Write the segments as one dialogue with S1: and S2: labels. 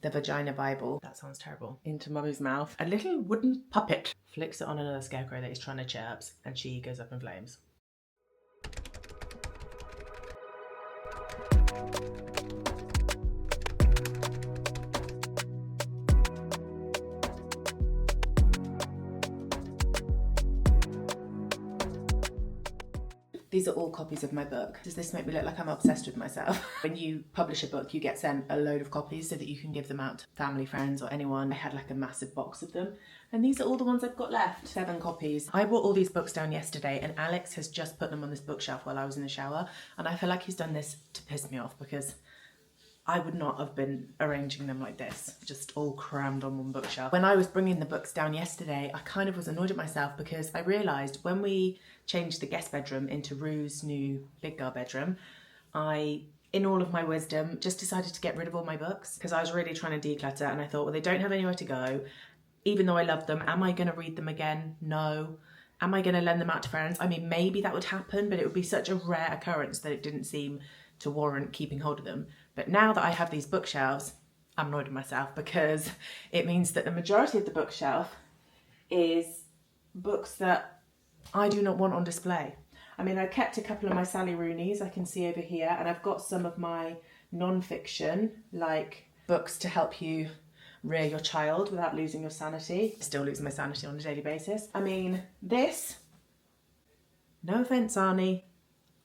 S1: the vagina Bible, that sounds terrible, into Mummy's mouth. A little wooden puppet flicks it on another scarecrow that he's trying to chirps, and she goes up in flames. These are all copies of my book. Does this make me look like I'm obsessed with myself? When you publish a book, you get sent a load of copies so that you can give them out to family, friends, or anyone. I had like a massive box of them. And these are all the ones I've got left. 7 copies. I brought all these books down yesterday and Alex has just put them on this bookshelf while I was in the shower. And I feel like he's done this to piss me off because I would not have been arranging them like this, just all crammed on one bookshelf. When I was bringing the books down yesterday, I kind of was annoyed at myself because I realised when we changed the guest bedroom into Rue's new big girl bedroom, I, in all of my wisdom, just decided to get rid of all my books because I was really trying to declutter and I thought, well, they don't have anywhere to go. Even though I love them, am I going to read them again? No. Am I going to lend them out to friends? I mean, maybe that would happen, but it would be such a rare occurrence that it didn't seem to warrant keeping hold of them. But now that I have these bookshelves, I'm annoyed with myself because it means that the majority of the bookshelf is books that I do not want on display. I mean, I kept a couple of my Sally Rooney's I can see over here, and I've got some of my non-fiction, like books to help you rear your child without losing your sanity. I still lose my sanity on a daily basis. I mean, this, no offence, Arnie,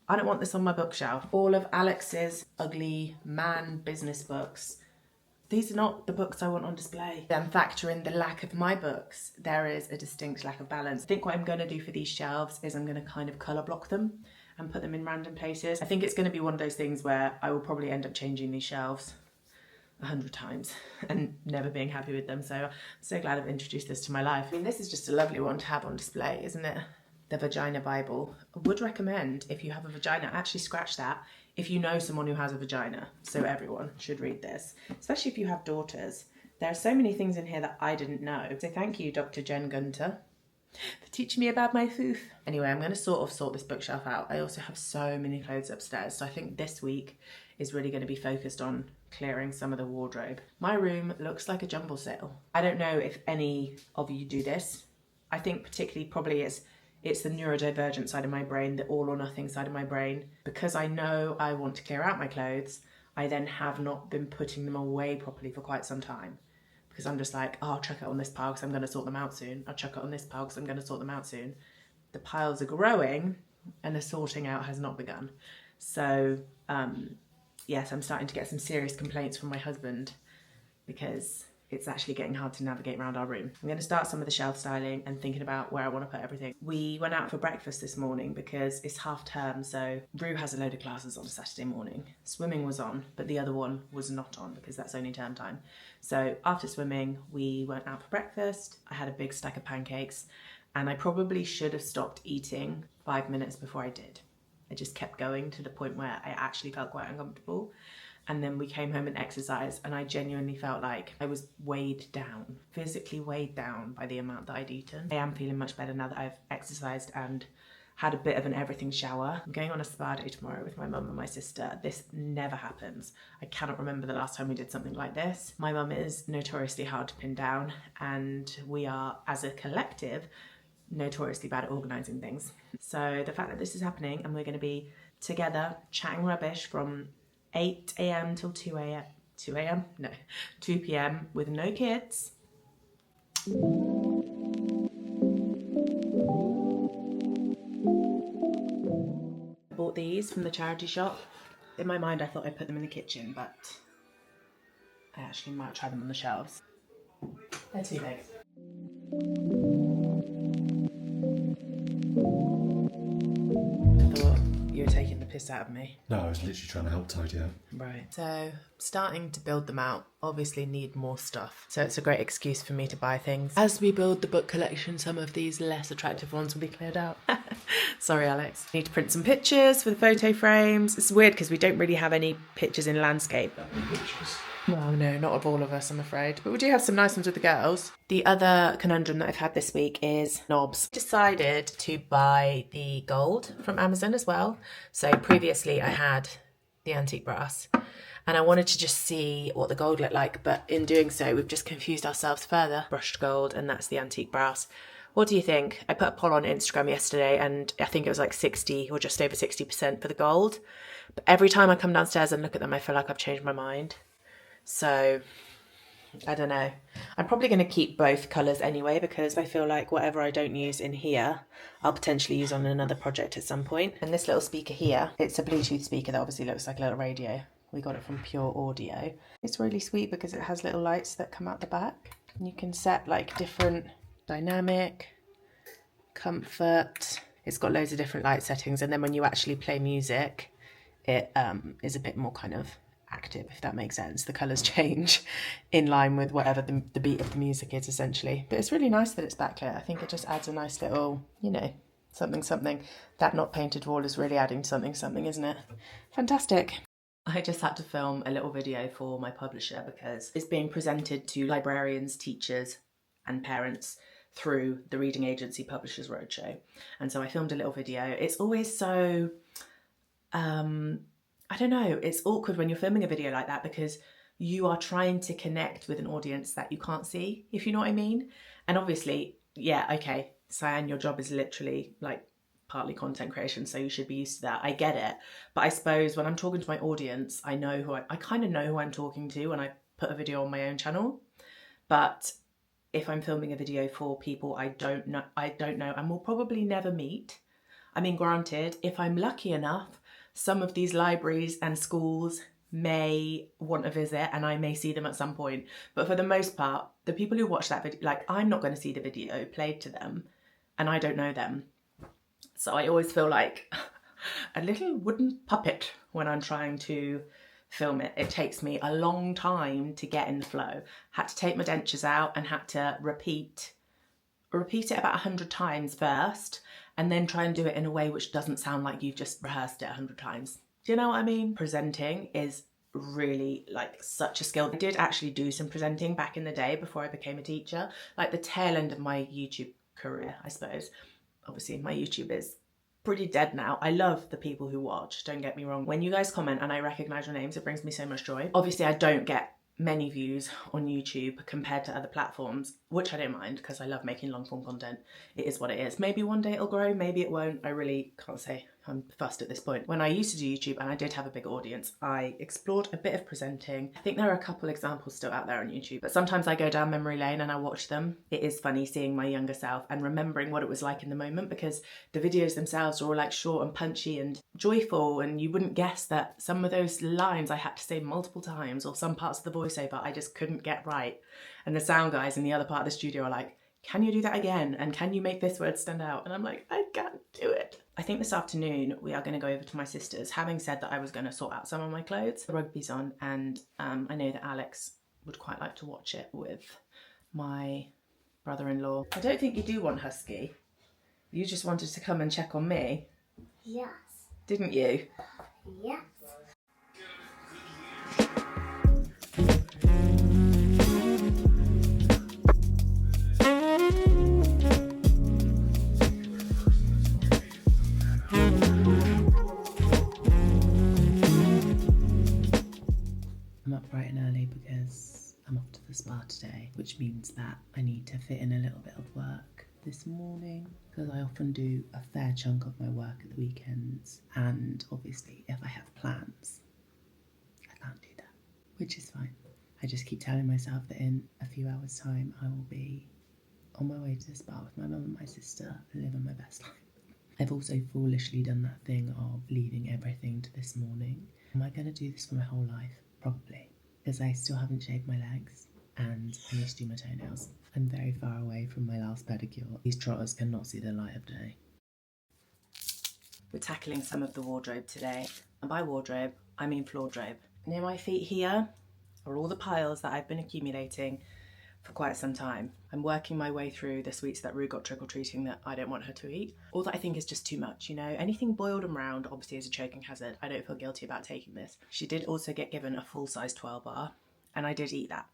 S1: I don't want this on my bookshelf. All of Alex's ugly man business books. These are not the books I want on display. Then factor in the lack of my books, there is a distinct lack of balance. I think what I'm going to do for these shelves is I'm going to kind of colour block them and put them in random places. I think it's going to be one of those things where I will probably end up changing these shelves 100 times and never being happy with them. So I'm so glad I've introduced this to my life. I mean, this is just a lovely one to have on display, isn't it? The Vagina Bible. I would recommend, if you have a vagina, actually scratch that if you know someone who has a vagina. So everyone should read this, especially if you have daughters. There are so many things in here that I didn't know. So thank you, Dr. Jen Gunter, for teaching me about my foof. Anyway, I'm going to sort this bookshelf out. I also have so many clothes upstairs. So I think this week is really going to be focused on clearing some of the wardrobe. My room looks like a jumble sale. I don't know if any of you do this. I think particularly probably it's the neurodivergent side of my brain, the all or nothing side of my brain. Because I know I want to clear out my clothes, I then have not been putting them away properly for quite some time. Because I'm just like, oh, I'll chuck it on this pile because I'm going to sort them out soon. I'll chuck it on this pile because I'm going to sort them out soon. The piles are growing and the sorting out has not begun. So, yes, I'm starting to get some serious complaints from my husband because it's actually getting hard to navigate around our room. I'm going to start some of the shelf styling and thinking about where I want to put everything. We went out for breakfast this morning because it's half term, so Rue has a load of classes on a Saturday morning. Swimming was on, but the other one was not on because that's only term time. So after swimming, we went out for breakfast. I had a big stack of pancakes and I probably should have stopped eating 5 minutes before I did. I just kept going to the point where I actually felt quite uncomfortable. And then we came home and exercised and I genuinely felt like I was weighed down, physically weighed down by the amount that I'd eaten. I am feeling much better now that I've exercised and had a bit of an everything shower. I'm going on a spa day tomorrow with my mum and my sister. This never happens. I cannot remember the last time we did something like this. My mum is notoriously hard to pin down and we are, as a collective, notoriously bad at organising things. So the fact that this is happening and we're going to be together chatting rubbish from 8 a.m. till 2 a.m. 2 a.m.? No, 2 p.m. with no kids. I bought these from the charity shop. In my mind, I thought I'd put them in the kitchen, but I actually might try them on the shelves. They're too big. You were taking the piss out of me.
S2: No, I was literally trying to help tidy up.
S1: Right. So, starting to build them out. Obviously need more stuff. So it's a great excuse for me to buy things. As we build the book collection, some of these less attractive ones will be cleared out. Sorry, Alex. Need to print some pictures for the photo frames. It's weird because we don't really have any pictures in landscape.
S2: Pictures.
S1: Well, no, not of all of us, I'm afraid. But we do have some nice ones with the girls. The other conundrum that I've had this week is knobs. Decided to buy the gold from Amazon as well. So previously I had the antique brass and I wanted to just see what the gold looked like, but in doing so we've just confused ourselves further. Brushed gold, and that's the antique brass. What do you think? I put a poll on Instagram yesterday and I think it was like 60 or just over 60% for the gold. But every time I come downstairs and look at them, I feel like I've changed my mind. So I don't know. I'm probably going to keep both colours anyway, because I feel like whatever I don't use in here, I'll potentially use on another project at some point. And this little speaker here, it's a Bluetooth speaker that obviously looks like a little radio. We got it from Pure Audio. It's really sweet because it has little lights that come out the back. And you can set like different dynamic, comfort. It's got loads of different light settings, and then when you actually play music, it is a bit more kind of active, if that makes sense. The colours change in line with whatever the beat of the music is, essentially. But it's really nice that it's backlit. I think it just adds a nice little, you know, something. That not painted wall is really adding something, isn't it? Fantastic. I just had to film a little video for my publisher because it's being presented to librarians, teachers and parents through the Reading Agency Publishers Roadshow. And so I filmed a little video. It's always so, I don't know, it's awkward when you're filming a video like that because you are trying to connect with an audience that you can't see, if you know what I mean. And obviously, yeah, okay, Cyan, your job is literally like partly content creation, so you should be used to that. I get it. But I suppose when I'm talking to my audience, I know who I kind of know who I'm talking to when I put a video on my own channel. But if I'm filming a video for people I don't know and will probably never meet, I mean, granted, if I'm lucky enough, some of these libraries and schools may want a visit and I may see them at some point. But for the most part, the people who watch that video, like, I'm not going to see the video played to them and I don't know them. So I always feel like a little wooden puppet when I'm trying to film it. It takes me a long time to get in the flow. Had to take my dentures out and had to repeat it about 100 times first, and then try and do it in a way which doesn't sound like you've just rehearsed it 100 times. Do you know what I mean? Presenting is really like such a skill. I did actually do some presenting back in the day before I became a teacher, like the tail end of my YouTube career, I suppose. Obviously my YouTube is pretty dead now. I love the people who watch, don't get me wrong. When you guys comment and I recognise your names, it brings me so much joy. Obviously I don't get many views on YouTube compared to other platforms, which I don't mind because I love making long form content. It is what it is. Maybe one day it'll grow, maybe it won't. I really can't say. I'm fussed at this point. When I used to do YouTube and I did have a big audience, I explored a bit of presenting. I think there are a couple examples still out there on YouTube, but sometimes I go down memory lane and I watch them. It is funny seeing my younger self and remembering what it was like in the moment, because the videos themselves are all like short and punchy and joyful, and you wouldn't guess that some of those lines I had to say multiple times, or some parts of the voiceover I just couldn't get right. And the sound guys in the other part of the studio are like, can you do that again? And can you make this word stand out? And I'm like, I can't do it. I think this afternoon we are going to go over to my sister's, having said that I was going to sort out some of my clothes. The rugby's on, and I know that Alex would quite like to watch it with my brother-in-law. I don't think you do want Husky. You just wanted to come and check on me.
S3: Yes.
S1: Didn't you?
S3: Yes.
S1: I'm up bright and early because I'm off to the spa today, which means that I need to fit in a little bit of work this morning, because I often do a fair chunk of my work at the weekends, and obviously if I have plans I can't do that, which is fine. I just keep telling myself that in a few hours time I will be on my way to the spa with my mum and my sister, living my best life. I've also foolishly done that thing of leaving everything to this morning. Am I going to do this for my whole life? Probably, because I still haven't shaved my legs and I need to do my toenails. I'm very far away from my last pedicure. These trotters cannot see the light of day. We're tackling some of the wardrobe today, and by wardrobe I mean floordrobe. Near my feet here are all the piles that I've been accumulating for quite some time. I'm working my way through the sweets that Rue got trick-or-treating that I don't want her to eat, or that I think is just too much, you know. Anything boiled and round obviously is a choking hazard. I don't feel guilty about taking this. She did also get given a full-size twirl bar, and I did eat that.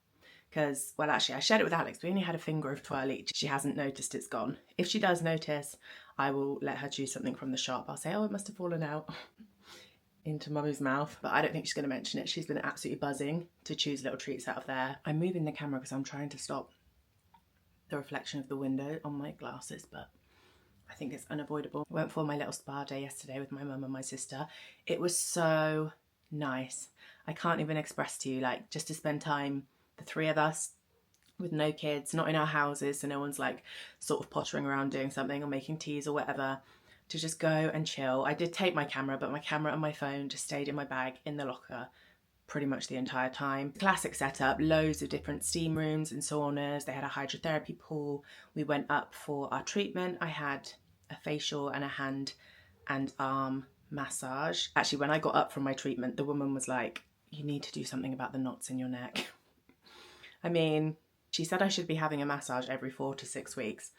S1: Because, well, actually I shared it with Alex. We only had a finger of twirl each. She hasn't noticed it's gone. If she does notice, I will let her choose something from the shop. I'll say, oh, it must have fallen out. into Mummy's mouth, but I don't think she's going to mention it. She's been absolutely buzzing to choose little treats out of there. I'm moving the camera because I'm trying to stop the reflection of the window on my glasses, but I think it's unavoidable. I went for my little spa day yesterday with my mum and my sister. It was so nice. I can't even express to you, like, just to spend time, the three of us, with no kids, not in our houses, so no one's like sort of pottering around doing something or making teas or whatever, to just go and chill. I did take my camera, but my camera and my phone just stayed in my bag in the locker pretty much the entire time. Classic setup, loads of different steam rooms and saunas. They had a hydrotherapy pool. We went up for our treatment. I had a facial and a hand and arm massage. Actually, when I got up from my treatment, the woman was like, you need to do something about the knots in your neck. I mean, she said I should be having a massage every 4 to 6 weeks.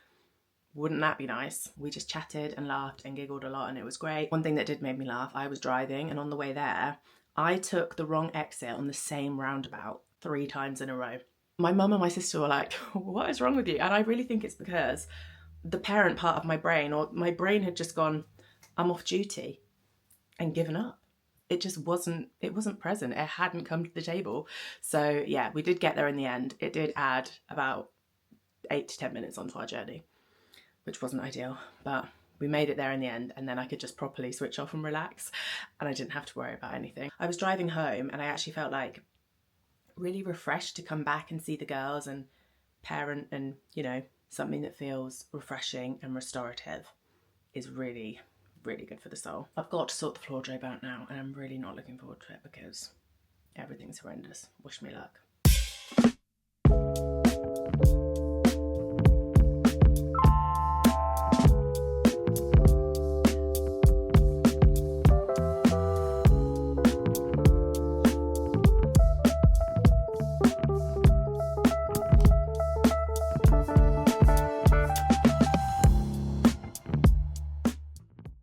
S1: Wouldn't that be nice? We just chatted and laughed and giggled a lot and it was great. One thing that did make me laugh, I was driving and on the way there, I took the wrong exit on the same roundabout 3 times in a row. My mum and my sister were like, what is wrong with you? And I really think it's because the parent part of my brain, or my brain had just gone, I'm off duty, and given up. It just wasn't present. It hadn't come to the table. So yeah, we did get there in the end. It did add about 8 to 10 minutes onto our journey, which wasn't ideal, but we made it there in the end, and then I could just properly switch off and relax, and I didn't have to worry about anything. I was driving home and I actually felt like really refreshed to come back and see the girls and parent, and you know, something that feels refreshing and restorative is really, really good for the soul. I've got to sort the floordrobe out now, and I'm really not looking forward to it because everything's horrendous. Wish me luck.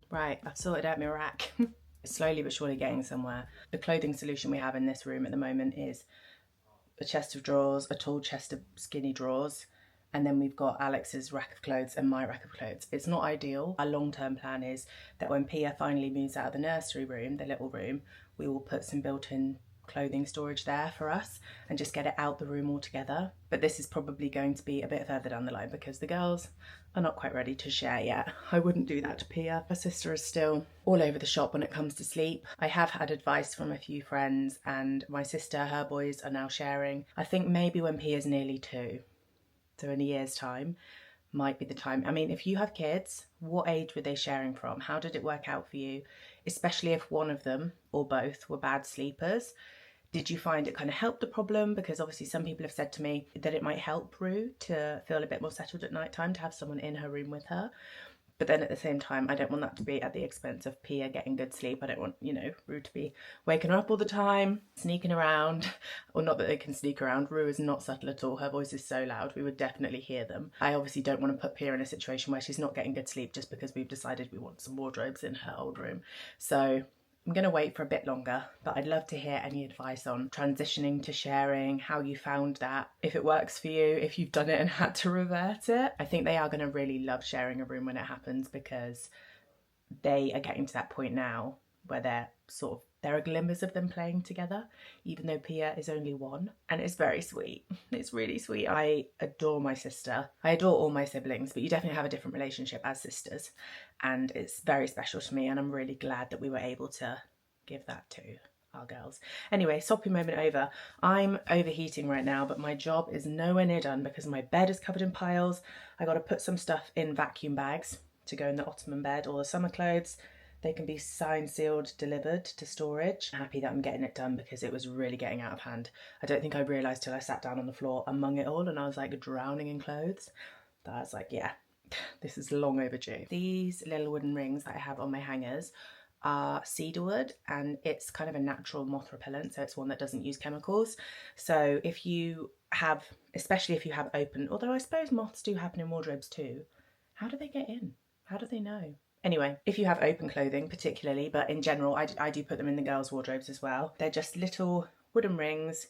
S1: Right, I've sorted out my rack. Slowly but surely getting somewhere. The clothing solution we have in this room at the moment is a chest of drawers, a tall chest of skinny drawers, and then we've got Alex's rack of clothes and my rack of clothes. It's not ideal. Our long-term plan is that when Pia finally moves out of the nursery room, the little room, we will put some built-in clothing storage there for us and just get it out the room altogether. But this is probably going to be a bit further down the line because the girls are not quite ready to share yet. I wouldn't do that to Pia. Her sister is still all over the shop when it comes to sleep. I have had advice from a few friends, and my sister, her boys are now sharing. I think maybe when Pia's nearly 2, so in a year's time, might be the time. I mean, if you have kids, what age were they sharing from? How did it work out for you? Especially if one of them or both were bad sleepers. Did you find it kind of helped the problem? Because obviously some people have said to me that it might help Rue to feel a bit more settled at night time, to have someone in her room with her. But then at the same time, I don't want that to be at the expense of Pia getting good sleep. I don't want, you know, Rue to be waking her up all the time, sneaking around. Or not that they can sneak around. Rue is not subtle at all. Her voice is so loud. We would definitely hear them. I obviously don't want to put Pia in a situation where she's not getting good sleep just because we've decided we want some wardrobes in her old room. So I'm going to wait for a bit longer, but I'd love to hear any advice on transitioning to sharing, how you found that, if it works for you, if you've done it and had to revert it. I think they are going to really love sharing a room when it happens because they are getting to that point now where there are glimmers of them playing together, even though Pia is only 1, and it's very sweet. It's really sweet. I adore my sister. I adore all my siblings, but you definitely have a different relationship as sisters, and it's very special to me, and I'm really glad that we were able to give that to our girls. Anyway, soppy moment over. I'm overheating right now, but my job is nowhere near done because my bed is covered in piles. I got to put some stuff in vacuum bags to go in the Ottoman bed, all the summer clothes. They can be signed, sealed, delivered to storage. I'm happy that I'm getting it done because it was really getting out of hand. I don't think I realised till I sat down on the floor among it all and I was like drowning in clothes. But I was like, yeah, this is long overdue. These little wooden rings that I have on my hangers are cedarwood, and it's kind of a natural moth repellent, so it's one that doesn't use chemicals. So if you have, especially if you have open, although I suppose moths do happen in wardrobes too, how do they get in? How do they know? Anyway, if you have open clothing particularly, but in general, I do put them in the girls' wardrobes as well. They're just little wooden rings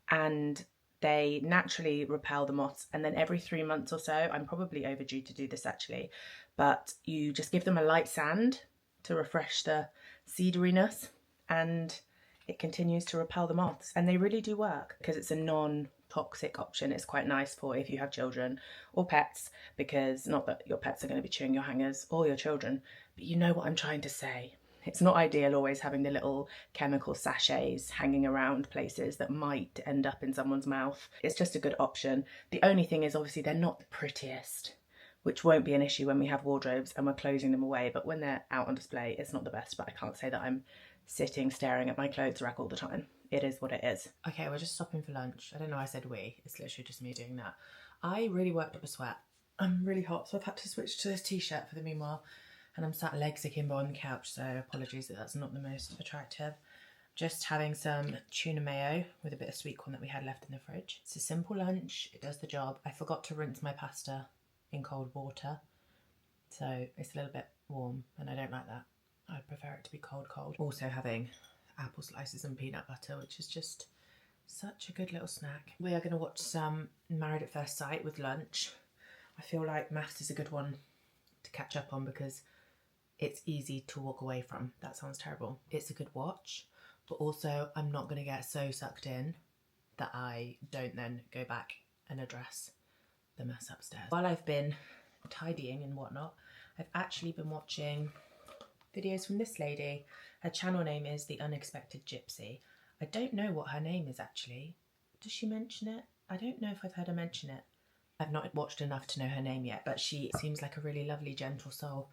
S1: and they naturally repel the moths. And then every 3 months or so, I'm probably overdue to do this actually, but you just give them a light sand to refresh the cedariness, and it continues to repel the moths. And they really do work because it's a non-toxic option. It's quite nice for if you have children or pets, because not that your pets are going to be chewing your hangers or your children, but you know what I'm trying to say. It's not ideal always having the little chemical sachets hanging around places that might end up in someone's mouth. It's just a good option. The only thing is obviously they're not the prettiest, which won't be an issue when we have wardrobes and we're closing them away, but when they're out on display, it's not the best. But I can't say that I'm sitting staring at my clothes rack all the time. It is what it is. Okay, we're just stopping for lunch. I don't know why I said we. It's literally just me doing that. I really worked up a sweat. I'm really hot, so I've had to switch to this t-shirt for the meanwhile. And I'm sat legs akimbo on the couch, so apologies that that's not the most attractive. Just having some tuna mayo with a bit of sweet corn that we had left in the fridge. It's a simple lunch, it does the job. I forgot to rinse my pasta in cold water, so it's a little bit warm and I don't like that. I prefer it to be cold. Also having apple slices and peanut butter, which is just such a good little snack. We are going to watch some Married at First Sight with lunch. I feel like maths is a good one to catch up on because it's easy to walk away from. That sounds terrible. It's a good watch, but also I'm not going to get so sucked in that I don't then go back and address the mess upstairs. While I've been tidying and whatnot, I've actually been watching videos from this lady. Her channel name is The Unexpected Gypsy. I don't know what her name is actually. Does she mention it? I don't know if I've heard her mention it. I've not watched enough to know her name yet, but she seems like a really lovely, gentle soul.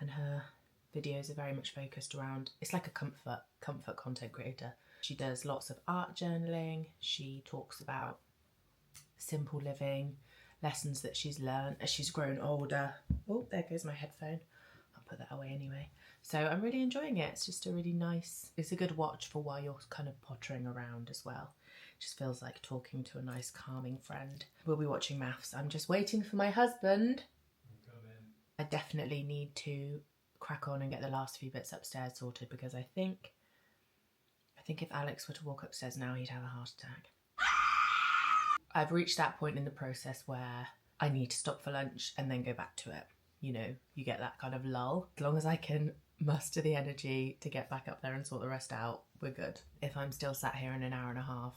S1: And her videos are very much focused around, it's like a comfort content creator. She does lots of art journaling. She talks about simple living, lessons that she's learned as she's grown older. Oh, there goes my headphone. I'll put that away anyway. So I'm really enjoying it. It's just a really nice, it's a good watch for while you're kind of pottering around as well. It just feels like talking to a nice calming friend. We'll be watching maths. I'm just waiting for my husband. I definitely need to crack on and get the last few bits upstairs sorted because I think if Alex were to walk upstairs now, he'd have a heart attack. I've reached that point in the process where I need to stop for lunch and then go back to it. You know, you get that kind of lull. As long as I can muster the energy to get back up there and sort the rest out, we're good. If I'm still sat here in an hour and a half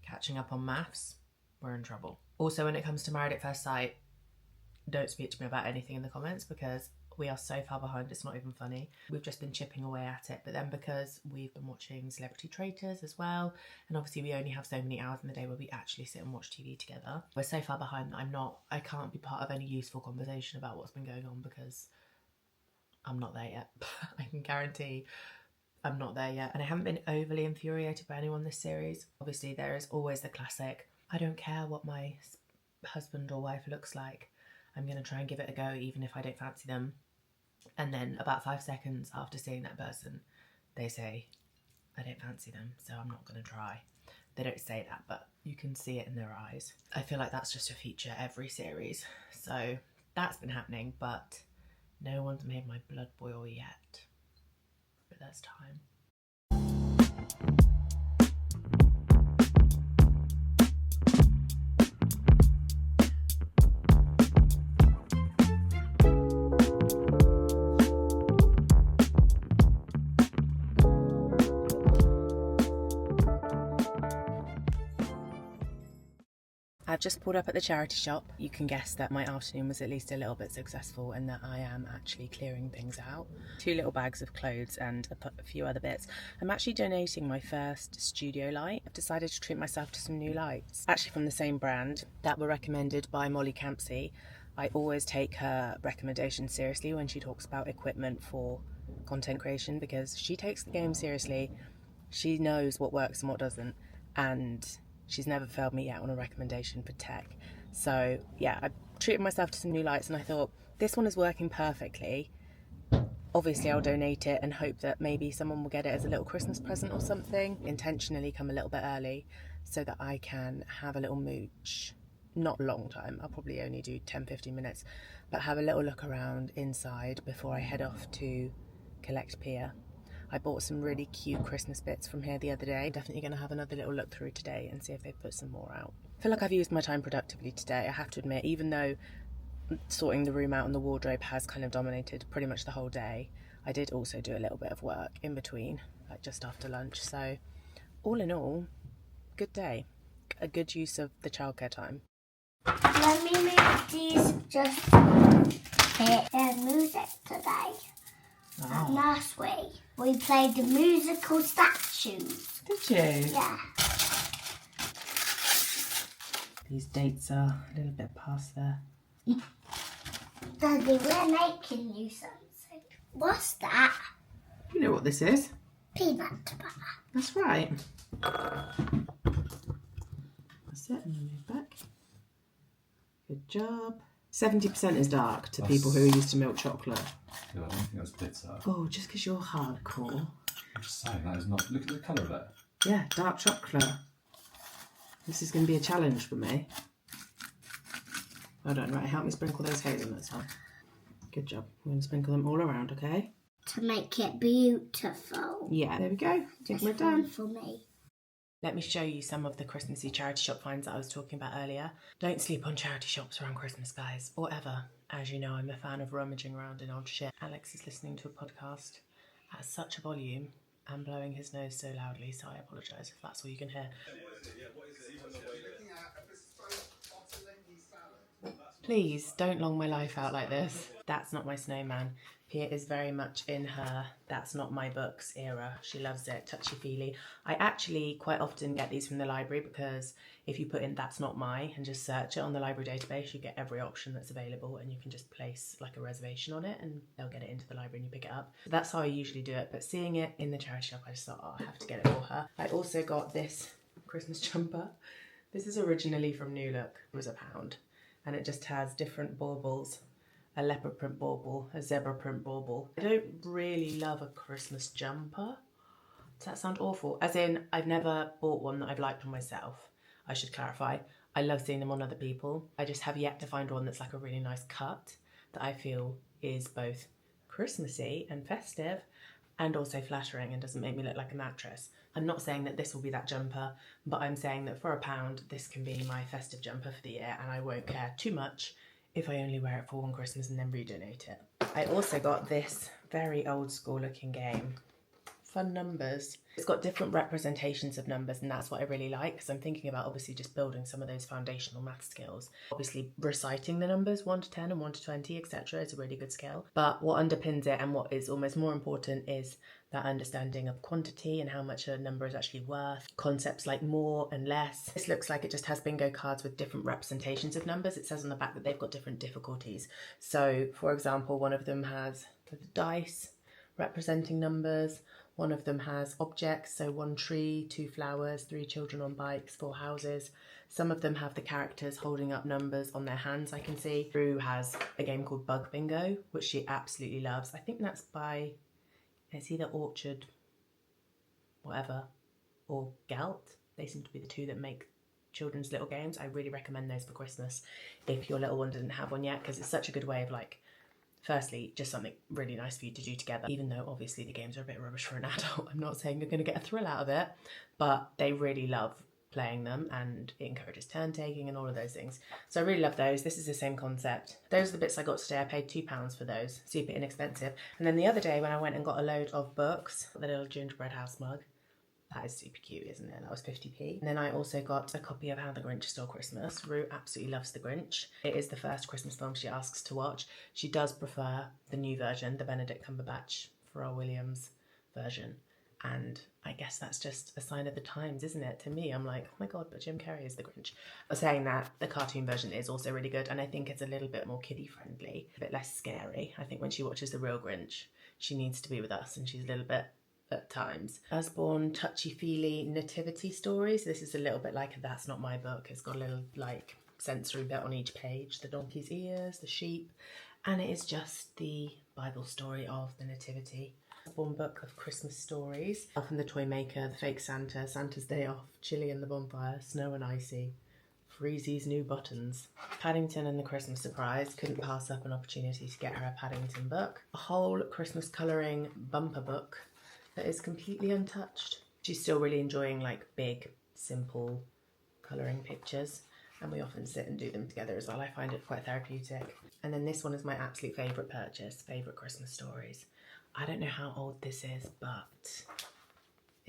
S1: catching up on maths, we're in trouble. Also, when it comes to Married at First Sight, don't speak to me about anything in the comments because we are so far behind, it's not even funny. We've just been chipping away at it, but then because we've been watching Celebrity Traitors as well, and obviously we only have so many hours in the day where we actually sit and watch TV together, we're so far behind that I can't be part of any useful conversation about what's been going on because I'm not there yet. I can guarantee I'm not there yet. And I haven't been overly infuriated by anyone this series. Obviously there is always the classic, I don't care what my husband or wife looks like, I'm going to try and give it a go even if I don't fancy them. And then about 5 seconds after seeing that person, they say, I don't fancy them, so I'm not going to try. They don't say that, but you can see it in their eyes. I feel like that's just a feature every series. So that's been happening, but no one's made my blood boil yet. But that's time. I've just pulled up at the charity shop. You can guess that my afternoon was at least a little bit successful and that I am actually clearing things out. 2 little bags of clothes and a few other bits. I'm actually donating my first studio light. I've decided to treat myself to some new lights, actually from the same brand that were recommended by Molly Campsey. I always take her recommendations seriously when she talks about equipment for content creation because she takes the game seriously. She knows what works and what doesn't, and she's never failed me yet on a recommendation for tech. So yeah, I treated myself to some new lights and I thought this one is working perfectly. Obviously I'll donate it and hope that maybe someone will get it as a little Christmas present or something. Intentionally come a little bit early so that I can have a little mooch. Not a long time, I'll probably only do 10-15 minutes, but have a little look around inside before I head off to collect Pia. I bought some really cute Christmas bits from here the other day. Definitely going to have another little look through today and see if they've put some more out. I feel like I've used my time productively today, I have to admit, even though sorting the room out and the wardrobe has kind of dominated pretty much the whole day. I did also do a little bit of work in between. like just after lunch. So all in all, good day. A good use of the childcare time.
S3: Let me make these just hit their music today. At nursery, we played the musical statues.
S1: Did you?
S3: Yeah.
S1: These dates are a little bit past there.
S3: Daddy, we're making you something. What's that?
S1: You know what this is?
S3: Peanut butter.
S1: That's right. That's it, and then move back. Good job. 70% is dark to people who are used to milk chocolate.
S2: Yeah, I don't think that's bitter.
S1: Oh, just because you're hardcore.
S2: I'm just saying, that is not. Look at the colour of that.
S1: Yeah, dark chocolate. This is going to be a challenge for me. Well done. Right, help me sprinkle those hazelnuts on. Good job. I'm going to sprinkle them all around, okay?
S3: To make it beautiful.
S1: Yeah, there we go. I think we're done.
S3: For me.
S1: Let me show you some of the Christmassy charity shop finds that I was talking about earlier. Don't sleep on charity shops around Christmas, guys, or ever. As you know, I'm a fan of rummaging around in old shit. Alex is listening to a podcast at such a volume and blowing his nose so loudly, so I apologise if that's all you can hear. Please don't long my life out like this. That's not my snowman. Pia is very much in her that's not my books era. She loves it, touchy-feely. I actually quite often get these from the library because if you put in that's not my and just search it on the library database, you get every option that's available and you can just place like a reservation on it and they'll get it into the library and you pick it up. So that's how I usually do it, but seeing it in the charity shop, I just thought, oh, I have to get it for her. I also got this Christmas jumper. This is originally from New Look. It was £1 and it just has different baubles. A leopard print bauble, a zebra print bauble. I don't really love a Christmas jumper. Does that sound awful? As in, I've never bought one that I've liked on myself. I should clarify. I love seeing them on other people. I just have yet to find one that's like a really nice cut that I feel is both Christmassy and festive and also flattering and doesn't make me look like a mattress. I'm not saying that this will be that jumper, but I'm saying that for £1, this can be my festive jumper for the year and I won't care too much if I only wear it for one Christmas and then redonate it. I also got this very old school looking game. Fun numbers. It's got different representations of numbers and that's what I really like because I'm thinking about obviously just building some of those foundational math skills. Obviously reciting the numbers 1 to 10 and 1 to 20, etc. is a really good skill. But what underpins it and what is almost more important is that understanding of quantity and how much a number is actually worth. Concepts like more and less. This looks like it just has bingo cards with different representations of numbers. It says on the back that they've got different difficulties. So for example, one of them has the dice representing numbers. One of them has objects, so 1 tree, 2 flowers, 3 children on bikes, 4 houses. Some of them have the characters holding up numbers on their hands, I can see. Rue has a game called Bug Bingo, which she absolutely loves. I think that's by, it's either Orchard, whatever, or Gelt. They seem to be the two that make children's little games. I really recommend those for Christmas if your little one didn't have one yet, because it's such a good way of like, firstly, just something really nice for you to do together, even though obviously the games are a bit rubbish for an adult. I'm not saying you're going to get a thrill out of it, but they really love playing them and it encourages turn taking and all of those things. So I really love those. This is the same concept. Those are the bits I got today. I paid £2 for those, super inexpensive. And then the other day when I went and got a load of books, the little gingerbread house mug, that is super cute, isn't it? That was 50p. And then I also got a copy of How the Grinch Stole Christmas. Rue absolutely loves The Grinch. It is the first Christmas film she asks to watch. She does prefer the new version, the Benedict Cumberbatch, Pharrell Williams version. And I guess that's just a sign of the times, isn't it? To me, I'm like, oh my God, but Jim Carrey is the Grinch. But saying that, the cartoon version is also really good. And I think it's a little bit more kiddie friendly, a bit less scary. I think when she watches the real Grinch, she needs to be with us and she's a little bit at times. Usborne touchy-feely nativity stories. This is a little bit like a That's Not My Book. It's got a little like sensory bit on each page. The donkey's ears, the sheep, and it is just the Bible story of the nativity. Usborne book of Christmas stories. Elf and the Toy Maker, The Fake Santa, Santa's Day Off, Chili and the Bonfire, Snow and Icy, Freezy's New Buttons. Paddington and the Christmas Surprise. Couldn't pass up an opportunity to get her a Paddington book. A whole Christmas colouring bumper book that is completely untouched. She's still really enjoying like big, simple colouring pictures and we often sit and do them together as well. I find it quite therapeutic. And then this one is my absolute favourite purchase, Favourite Christmas Stories. I don't know how old this is, but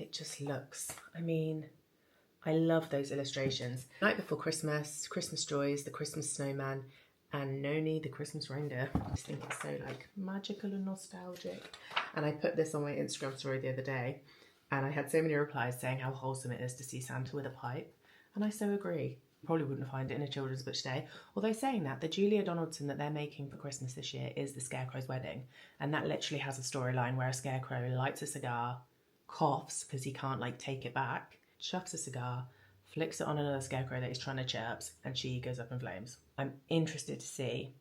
S1: it just looks, I mean, I love those illustrations. Night Before Christmas, Christmas Joys, the Christmas Snowman, and Noni, the Christmas Reindeer. I just think it's so like magical and nostalgic. And I put this on my Instagram story the other day, and I had so many replies saying how wholesome it is to see Santa with a pipe. And I so agree. Probably wouldn't find it in a children's book today. Although saying that, the Julia Donaldson that they're making for Christmas this year is The Scarecrow's Wedding. And that literally has a storyline where a scarecrow lights a cigar, coughs because he can't like take it back, chucks a cigar, flicks it on another scarecrow that he's trying to chirps, and she goes up in flames. I'm interested to see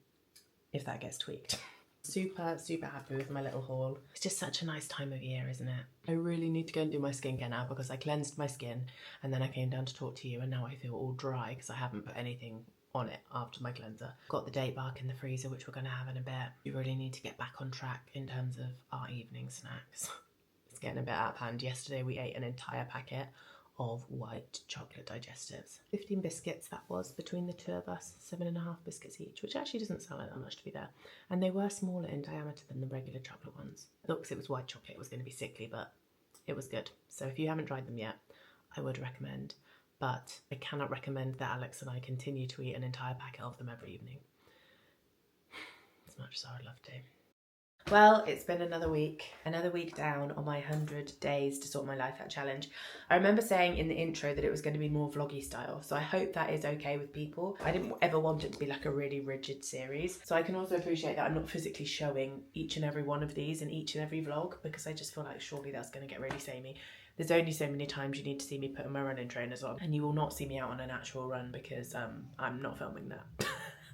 S1: if that gets tweaked. Super, super happy with my little haul. It's just such a nice time of year, isn't it? I really need to go and do my skincare now because I cleansed my skin and then I came down to talk to you and now I feel all dry because I haven't put anything on it after my cleanser. Got the date bark in the freezer, which we're going to have in a bit. We really need to get back on track in terms of our evening snacks. It's getting a bit out of hand. Yesterday we ate an entire packet of white chocolate digestives. 15 biscuits that was between the two of us, 7.5 biscuits each, which actually doesn't sound like that much to be there. And they were smaller in diameter than the regular chocolate ones. Look, because it was white chocolate, it was going to be sickly, but it was good. So if you haven't tried them yet, I would recommend. But I cannot recommend that Alex and I continue to eat an entire packet of them every evening. As much as I would love to. Well, it's been another week down on my 100 days to sort my life out challenge. I remember saying in the intro that it was going to be more vloggy style, so I hope that is okay with people. I didn't ever want it to be like a really rigid series, so I can also appreciate that I'm not physically showing each and every one of these in each and every vlog because I just feel like surely that's going to get really samey. There's only so many times you need to see me putting my running trainers on, and you will not see me out on an actual run because I'm not filming that.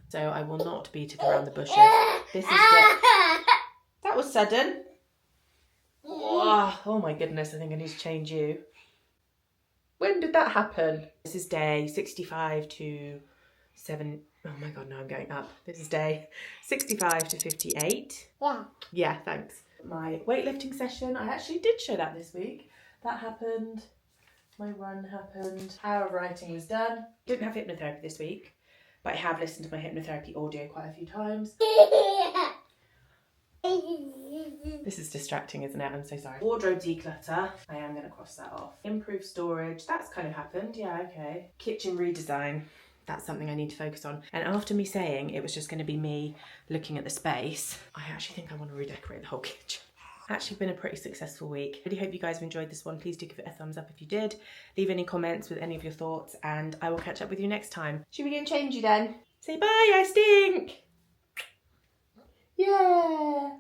S1: So I will not beat it around the bushes. This is just... That was sudden. Oh my goodness, I think I need to change you. When did that happen? This is day 65 to 7. Oh my God, now I'm going up. This is day 65 to 58.
S3: Yeah.
S1: Yeah, thanks. My weightlifting session, I actually did show that this week. That happened. My run happened. Hour of writing was done. Didn't have hypnotherapy this week, but I have listened to my hypnotherapy audio quite a few times. This is distracting, isn't it? I'm so sorry. Wardrobe declutter. I am going to cross that off. Improve storage. That's kind of happened. Yeah, okay. Kitchen redesign. That's something I need to focus on. And after me saying it was just going to be me looking at the space, I actually think I want to redecorate the whole kitchen. Actually been a pretty successful week. Really hope you guys have enjoyed this one. Please do give it a thumbs up if you did. Leave any comments with any of your thoughts and I will catch up with you next time. Should we go and change you then? Say bye, I stink! Yeah!